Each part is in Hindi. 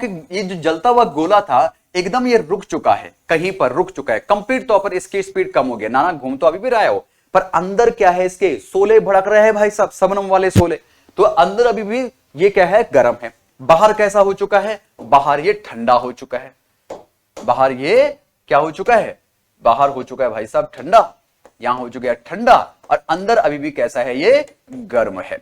कि ये जो जलता हुआ गोला था एकदम ये रुक चुका है, कहीं पर रुक चुका है, कंप्लीट तौर पर इसकी स्पीड कम हो गई, नाना घूम तो अभी भी रहा हो, पर अंदर क्या है, इसके शोले भड़क रहे हैं भाई साहब, शबनम वाले शोले। तो अंदर अभी भी ये क्या है, गर्म है। बाहर कैसा हो चुका है, बाहर ये ठंडा हो चुका है, बाहर ये क्या हो चुका है, बाहर हो चुका है भाई साहब ठंडा, यहां हो चुका है ठंडा, और अंदर अभी भी कैसा है, ये गर्म है।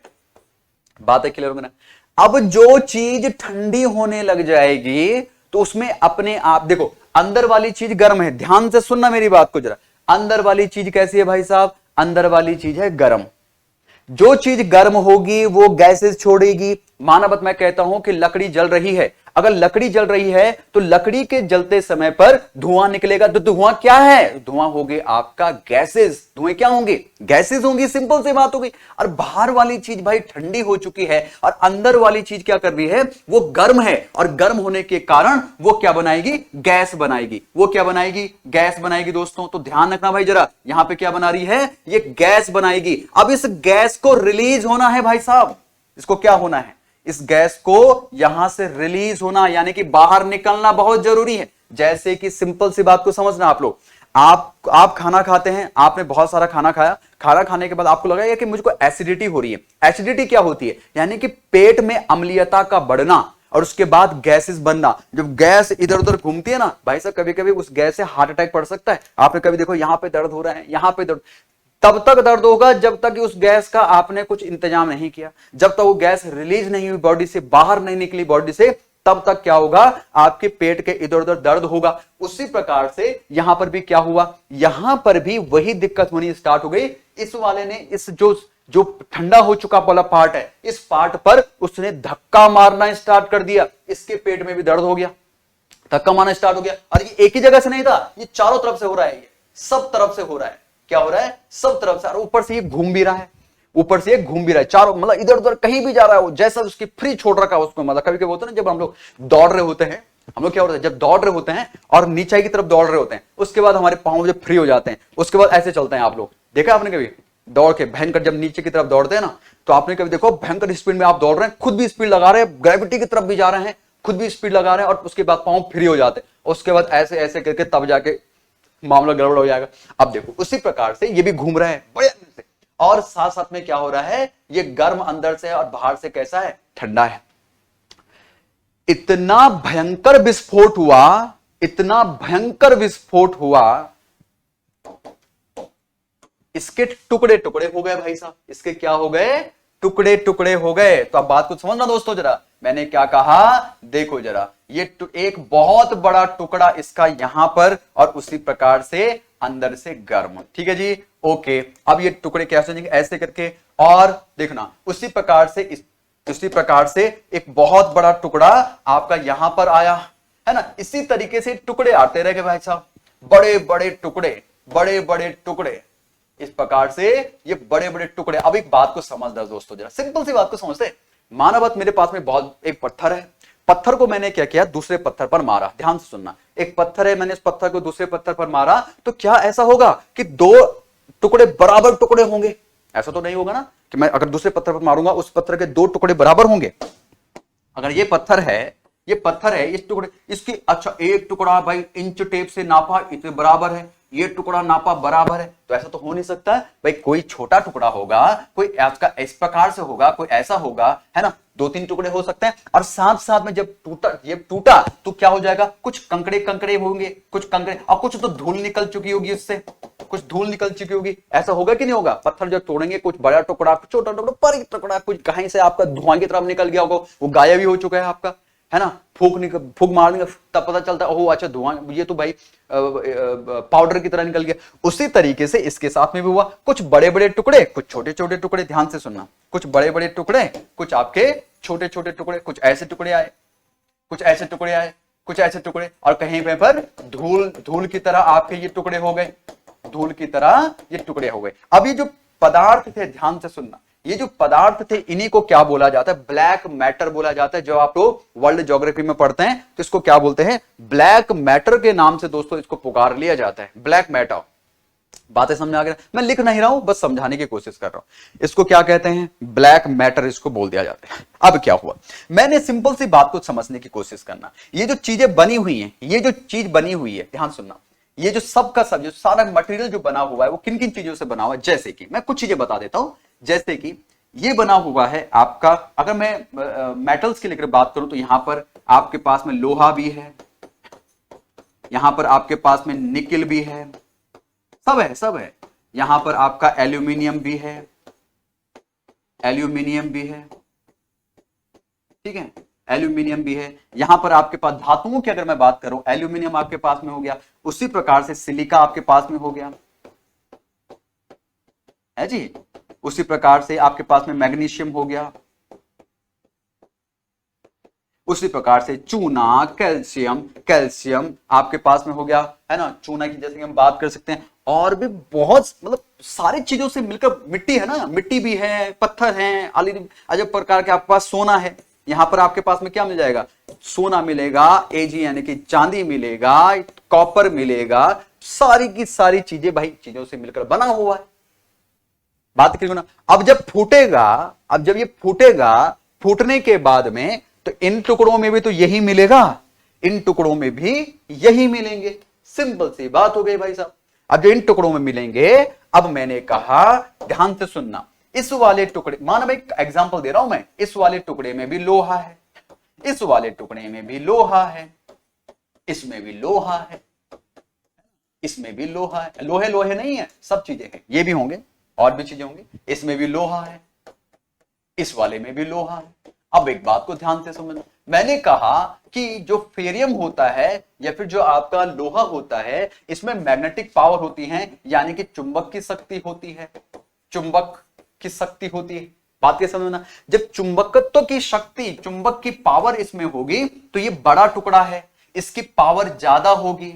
बात है क्लियर होगी ना। अब जो चीज ठंडी होने लग जाएगी तो उसमें अपने आप देखो, अंदर वाली चीज गर्म है, ध्यान से सुनना मेरी बात को जरा। अंदर वाली चीज कैसी है भाई साहब, अंदर वाली चीज है गर्म। जो चीज गर्म होगी वो गैसेस छोड़ेगी। माना मैं कहता हूं कि लकड़ी जल रही है, अगर लकड़ी जल रही है तो लकड़ी के जलते समय पर धुआं निकलेगा, तो धुआं क्या है, धुआं होंगे आपका गैसेस। धुएं क्या होंगे, गैसेस होंगी, सिंपल सी बात होगी। और बाहर वाली चीज भाई ठंडी हो चुकी है और अंदर वाली चीज क्या कर रही है, वो गर्म है, और गर्म होने के कारण वो क्या बनाएगी, गैस बनाएगी। वो क्या बनाएगी, गैस बनाएगी दोस्तों। तो ध्यान रखना भाई जरा, यहां पे क्या बना रही है, ये गैस बनाएगी। अब इस गैस को रिलीज होना है भाई साहब, इसको क्या होना है, इस गैस को यहां से रिलीज होना, यानी कि बाहर निकलना बहुत जरूरी है। जैसे कि सिंपल सी बात को समझना आप लोग, आप खाना खाते हैं, आपने बहुत सारा खाना खाया, खाना खाने के बाद आपको लगा कि मुझको एसिडिटी हो रही है। एसिडिटी क्या होती है, यानी कि पेट में अम्लीयता का बढ़ना और उसके बाद गैसेस बनना। जब गैस इधर उधर घूमती है ना भाई साहब, कभी कभी उस गैस से हार्ट अटैक पड़ सकता है। आपने कभी देखो यहां पे दर्द हो रहा है, यहां पे दर्द, तब तक दर्द होगा जब तक उस गैस का आपने कुछ इंतजाम नहीं किया, जब तक वो गैस रिलीज नहीं हुई बॉडी से, बाहर नहीं निकली बॉडी से, तब तक क्या होगा, आपके पेट के इधर उधर दर्द होगा। उसी प्रकार से यहां पर भी क्या हुआ, यहां पर भी वही दिक्कत होनी स्टार्ट हो गई। इस वाले ने इस जो ठंडा हो चुका वाला पार्ट है, इस पार्ट पर उसने धक्का मारना स्टार्ट कर दिया, इसके पेट में भी दर्द हो गया, धक्का मारना स्टार्ट हो गया। और ये एक ही जगह से नहीं था, ये चारों तरफ से हो रहा है, ये सब तरफ से हो रहा है। क्या हो रहा है, सब तरफ से, और ऊपर से ये घूम भी रहा है, ऊपर से ये घूम भी रहा है चारों, मतलब इधर उधर कहीं भी जा रहा है वो, जैसा उसकी फ्री छोड़ रखा है उसको। मतलब कभी कभी होता है ना, जब हम लोग दौड़ रहे होते हैं, हम लोग क्या होता है, जब दौड़ रहे होते हैं और नीचे की तरफ दौड़ रहे होते हैं, उसके बाद हमारे पांव जब फ्री हो जाते हैं, उसके बाद ऐसे चलते हैं। आप लोग देखा आपने कभी दौड़ के भयंकर, जब नीचे की तरफ दौड़ते हैं ना, तो आपने कभी देखो भयंकर स्पीड में आप दौड़ रहे हैं, खुद भी स्पीड लगा रहे हैं, ग्रेविटी की तरफ भी जा रहे हैं, खुद भी स्पीड लगा रहे हैं, और उसके बाद पांव फ्री हो जाते हैं, उसके बाद ऐसे ऐसे करके तब जाके मामला गड़बड़ हो जाएगा। अब देखो उसी प्रकार से ये भी घूम रहा है बड़े अंदर से, और साथ साथ में क्या हो रहा है, ये गर्म अंदर से और बाहर से कैसा है, ठंडा है। इतना भयंकर विस्फोट हुआ, इतना भयंकर विस्फोट हुआ, इसके टुकड़े टुकड़े हो गए भाई साहब, इसके क्या हो गए, टुकड़े टुकड़े हो गए। तो अब बात को समझना दोस्तों जरा, मैंने क्या कहा, देखो जरा, ये एक बहुत बड़ा टुकड़ा इसका यहां पर, और उसी प्रकार से अंदर से गर्म, ठीक है जी, ओके। अब ये टुकड़े कैसे होंगे, ऐसे करके, और देखना उसी प्रकार से उसी प्रकार से एक बहुत बड़ा टुकड़ा आपका यहां पर आया है ना। इसी तरीके से टुकड़े आते रहे भाई साहब, बड़े बड़े टुकड़े, बड़े बड़े टुकड़े, इस प्रकार से ये बड़े बड़े टुकड़े। अब एक बात को समझना दोस्तों जरा, सिंपल सी बात को समझते। मानवत मेरे पास में बहुत एक पत्थर है, पत्थर को मैंने क्या किया, दूसरे पत्थर पर मारा। ध्यान से सुनना, एक पत्थर है, मैंने इस पत्थर को दूसरे पत्थर पर मारा, तो क्या ऐसा होगा कि दो टुकड़े बराबर टुकड़े होंगे? ऐसा तो नहीं होगा ना, कि मैं अगर दूसरे पत्थर पर मारूंगा उस पत्थर के दो टुकड़े बराबर होंगे। अगर ये पत्थर है, ये पत्थर है, इस टुकड़े इसकी, अच्छा एक टुकड़ा भाई इंच टेप से नापा इतने बराबर है, ये टुकड़ा नापा बराबर है, तो ऐसा तो हो नहीं सकता भाई। कोई छोटा टुकड़ा होगा, कोई आपका इस प्रकार से होगा, कोई ऐसा होगा, है ना, दो तीन टुकड़े हो सकते हैं। और साथ साथ में जब ये टूटा तो क्या हो जाएगा, कुछ कंकड़े कंकड़े होंगे, कुछ कंकड़े, और कुछ तो धूल निकल चुकी होगी, उससे कुछ धूल निकल चुकी होगी। ऐसा होगा कि नहीं होगा? पत्थर जब तोड़ेंगे, कुछ बड़ा टुकड़ा, कुछ छोटा टुकड़ा, पर टुकड़ा कुछ कहीं से आपका धुआं की तरफ निकल गया होगा, वो गायब ही हो चुका है आपका, है ना। फूक मारने तब पता चलता है, ओह अच्छा धुआं, ये तो भाई पाउडर की तरह निकल गया। उसी तरीके से इसके साथ में भी हुआ, कुछ बड़े बड़े टुकड़े, कुछ छोटे छोटे टुकड़े। ध्यान से सुनना, कुछ बड़े बड़े टुकड़े, कुछ आपके छोटे छोटे टुकड़े, कुछ ऐसे टुकड़े आए, कुछ ऐसे टुकड़े आए, कुछ ऐसे टुकड़े, और कहीं पर धूल की तरह आपके ये टुकड़े हो गए, धूल की तरह ये टुकड़े हो गए। अब ये जो पदार्थ थे, ध्यान से सुनना, ये जो पदार्थ थे इन्हीं को क्या बोला जाता है, ब्लैक मैटर बोला जाता है। जो आप लोग वर्ल्ड ज्योग्राफी में पढ़ते हैं तो इसको क्या बोलते हैं, ब्लैक मैटर के नाम से दोस्तों इसको पुकार लिया जाता है, ब्लैक मैटर। बातें समझ आ गया? मैं लिख नहीं रहा हूं, बस समझाने की कोशिश कर रहा हूं। इसको क्या कहते हैं? ब्लैक मैटर इसको बोल दिया जाता है। अब क्या हुआ, मैंने सिंपल सी बात को समझने की कोशिश करना। ये जो चीजें बनी हुई हैं, ये जो चीज बनी हुई है, ध्यान सुनना, ये जो सब का सब, जो सारा मटेरियल जो बना हुआ है वो किन किन चीजों से बना हुआ है? जैसे कि मैं कुछ चीजें बता देता हूं। जैसे कि ये बना हुआ है आपका, अगर मैं मेटल्स की लेकर बात करूं तो यहां पर आपके पास में लोहा भी है, यहां पर आपके पास में निकिल भी है, सब है, सब है। यहां पर आपका एल्यूमिनियम भी है, एल्यूमिनियम भी है, ठीक है, एल्यूमिनियम भी है। यहां पर आपके पास धातुओं की अगर मैं बात करूं, एल्यूमिनियम आपके पास में हो गया, उसी प्रकार से सिलिका आपके पास में हो गया है जी, उसी प्रकार से आपके पास में मैग्नीशियम हो गया, उसी प्रकार से चूना, कैल्शियम, कैल्शियम आपके पास में हो गया, है ना। चूना की जैसे हम बात कर सकते हैं, और भी बहुत, मतलब सारी चीजों से मिलकर, मिट्टी है ना, मिट्टी भी है, पत्थर हैं, अजब प्रकार के आपके पास सोना है। यहां पर आपके पास में क्या मिल जाएगा? सोना मिलेगा, एजी यानी कि चांदी मिलेगा, कॉपर मिलेगा, सारी की सारी चीजें भाई चीजों से मिलकर बना हुआ है। बात क्लियर ना? अब जब फूटेगा, अब जब ये फूटेगा, फूटने के बाद में तो इन टुकड़ों में भी तो यही मिलेगा, इन टुकड़ों में भी यही मिलेंगे। सिंपल सी बात हो गई भाई साहब। अब जो इन टुकड़ों में मिलेंगे, अब मैंने कहा ध्यान से सुनना, इस वाले टुकड़े, मान मैं एक एग्जांपल दे रहा हूं, मैं इस वाले टुकड़े में भी लोहा है, इस वाले टुकड़े में भी लोहा है, इसमें भी लोहा है, इसमें भी लोहा है, लोहे लोहे नहीं है, सब चीजें हैं, ये भी होंगे और भी चीजें होंगी, इसमें भी लोहा है, इस वाले में भी लोहा है। अब एक बात को ध्यान से समझना, मैंने कहा कि जो फेरियम होता है या फिर जो आपका लोहा होता है, इसमें मैग्नेटिक पावर होती है, यानी कि चुंबक की शक्ति होती है, चुंबक की शक्ति होती है। बात के समझना, जब चुंबकत्व की शक्ति, चुंबक की पावर इसमें होगी तो ये बड़ा टुकड़ा है, इसकी पावर ज्यादा होगी,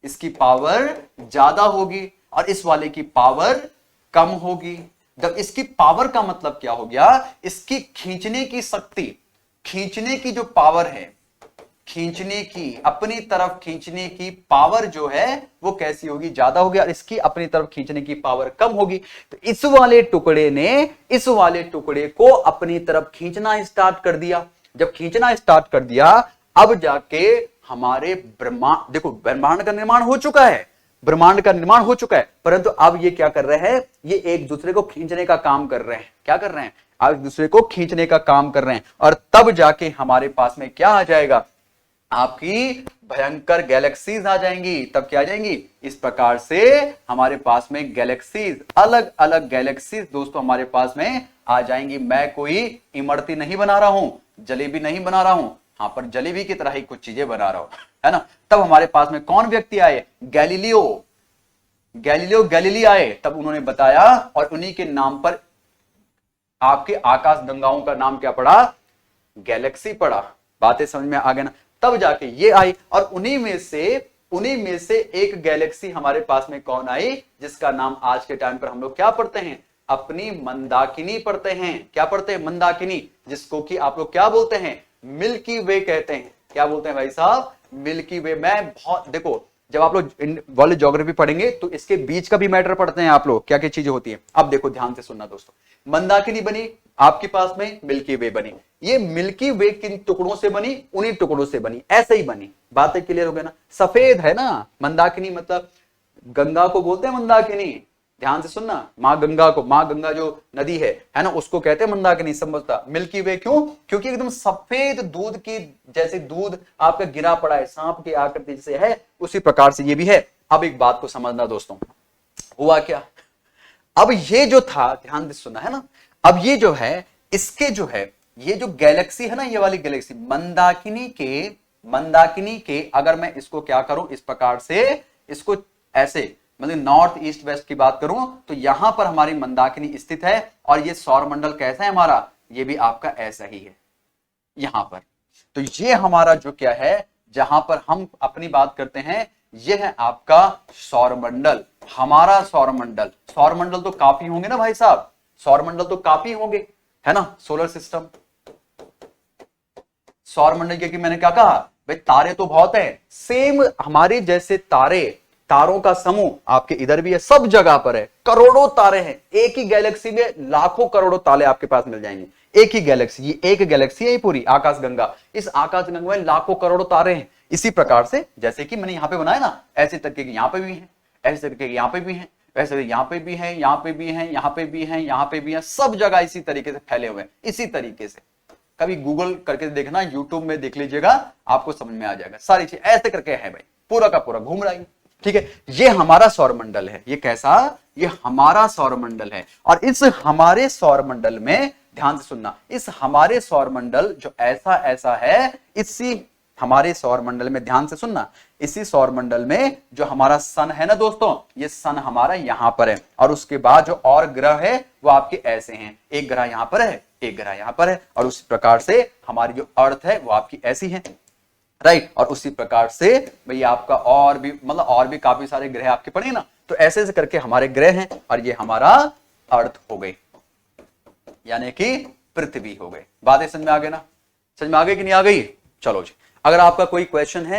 इसकी पावर ज्यादा होगी, और इस वाले की पावर कम होगी। जब इसकी पावर का मतलब क्या हो गया? इसकी खींचने की शक्ति, खींचने की जो पावर है, खींचने की, अपनी तरफ खींचने की पावर जो है वो कैसी होगी? ज्यादा होगी, और इसकी अपनी तरफ खींचने की पावर कम होगी। तो इस वाले टुकड़े ने इस वाले टुकड़े को अपनी तरफ खींचना स्टार्ट कर दिया। जब खींचना स्टार्ट कर दिया, अब जाके हमारे ब्रह्मांड, देखो ब्रह्मांड का निर्माण हो चुका है, ब्रह्मांड का निर्माण हो चुका है, परंतु अब ये क्या कर रहे हैं? ये एक दूसरे को खींचने का काम कर रहे हैं। क्या कर रहे हैं? अब एक दूसरे को खींचने का काम कर रहे हैं, और तब जाके हमारे पास में क्या आ जाएगा? आपकी भयंकर गैलेक्सीज आ जाएंगी। तब क्या आ जाएंगी? इस प्रकार से हमारे पास में गैलेक्सीज, अलग अलग गैलेक्सीज दोस्तों हमारे पास में आ जाएंगी। मैं कोई इमरती नहीं बना रहा हूं, जलेबी नहीं बना रहा हूं, हाँ, पर जलेबी की तरह ही कुछ चीजें बना रहा हूं, है ना। तब हमारे पास में कौन व्यक्ति आए? गैलीलियो, गैलीलियो गैलीली आए, तब उन्होंने बताया, और उन्हीं के नाम पर आपके आकाश गंगाओं का नाम क्या पड़ा? गैलेक्सी पड़ा। बातें समझ में आ गया ना? तब जाके ये आई, और उन्हीं में से एक गैलेक्सी हमारे पास में कौन आई? जिसका नाम आज के टाइम पर हम लोग क्या पढ़ते हैं? अपनी मंदाकिनी पढ़ते हैं। क्या पढ़ते हैं? मंदाकिनी, जिसको कि आप लोग क्या बोलते हैं? मिल्की वे कहते हैं। क्या बोलते हैं भाई साहब? मिल्की वे। मैं बहुत, देखो जब आप लोग वर्ल्ड ज्योग्राफी पढ़ेंगे तो इसके बीच का भी मैटर पढ़ते हैं आप लोग, क्या क्या चीजें होती है। अब देखो ध्यान से सुनना दोस्तों, मंदाकिनी बनी, आपके पास में मिल्की वे बनी। ये मिल्की वे किन टुकड़ों से बनी? उन्हीं टुकड़ों से बनी, ऐसे ही बनी। बातें क्लियर हो गया ना? सफेद है ना मंदाकिनी, मतलब गंगा को बोलते हैं मंदाकिनी। ध्यान से सुनना, मां गंगा को, मां गंगा जो नदी है ना, उसको कहते हैं मंदाकिनी। समझता? मिल्की वे क्यों? क्योंकि एकदम सफेद दूध की, जैसे दूध आपका गिरा पड़ा है, सांप की आकृति से है, उसी प्रकार से ये भी है। अब एक बात को समझना दोस्तों, हुआ क्या? अब ये जो था, ध्यान से सुनना, है ना, अब ये जो है, इसके जो है, ये जो गैलेक्सी है ना, ये वाली गैलेक्सी मंदाकिनी के अगर मैं इसको क्या करूं, इस प्रकार से इसको ऐसे, मतलब नॉर्थ ईस्ट वेस्ट की बात करूं तो यहां पर हमारी मंदाकिनी स्थित है, और ये सौरमंडल कैसा है हमारा? ये भी आपका ऐसा ही है यहां पर। तो ये हमारा जो क्या है, जहां पर हम अपनी बात करते हैं, ये है आपका सौरमंडल, हमारा सौरमंडल। सौरमंडल तो काफी होंगे ना भाई साहब, सौरमंडल तो काफी होंगे, है ना। सोलर सिस्टम, सौरमंडल, क्योंकि मैंने क्या कहा भाई, तारे तो बहुत हैं, सेम हमारे जैसे तारे, तारों का समूह आपके इधर भी है, सब जगह पर है, करोड़ों तारे हैं, एक ही गैलेक्सी में लाखों करोड़ों तारे आपके पास मिल जाएंगे। एक ही गैलेक्सी, ये एक गैलेक्सी है, ये पूरी आकाशगंगा, इस आकाशगंगा में लाखों करोड़ों तारे हैं। इसी प्रकार से जैसे कि मैंने यहां पे बनाया ना, ऐसे तरीके के यहां पे भी है, ऐसे तरीके के यहां पे भी है, वैसे यहां पे भी है, यहां पे भी है, यहां पे भी है, यहां पे भी है, सब जगह इसी तरीके से फैले हुए हैं। इसी तरीके से कभी गूगल करके देखना, यूट्यूब में देख लीजिएगा, आपको समझ में आ जाएगा। सारी चीज ऐसे करके है भाई, पूरा का पूरा घूम रहा है। ठीक है, ये हमारा सौरमंडल है। ये कैसा, ये हमारा सौरमंडल है। और इस हमारे सौरमंडल में ध्यान से सुनना, इस हमारे सौरमंडल जो ऐसा ऐसा है, इसी हमारे सौरमंडल में ध्यान से सुनना, इसी सौरमंडल में जो हमारा सन है ना दोस्तों, ये सन हमारा यहां पर है, और उसके बाद जो और ग्रह है वो आपके ऐसे हैं, एक ग्रह यहां पर है, एक ग्रह यहां पर है, और उसी प्रकार से हमारी जो अर्थ है वो आपकी ऐसी है, राइट। और उसी प्रकार से भाई आपका और भी मतलब और भी काफी सारे ग्रह आपके पड़े ना, तो ऐसे ऐसे करके हमारे ग्रह हैं, और ये हमारा अर्थ हो गई, यानी कि पृथ्वी हो गई। बातें समझ में आ गई ना, समझ में आ गई कि नहीं आ गई? चलो जी, अगर आपका कोई क्वेश्चन है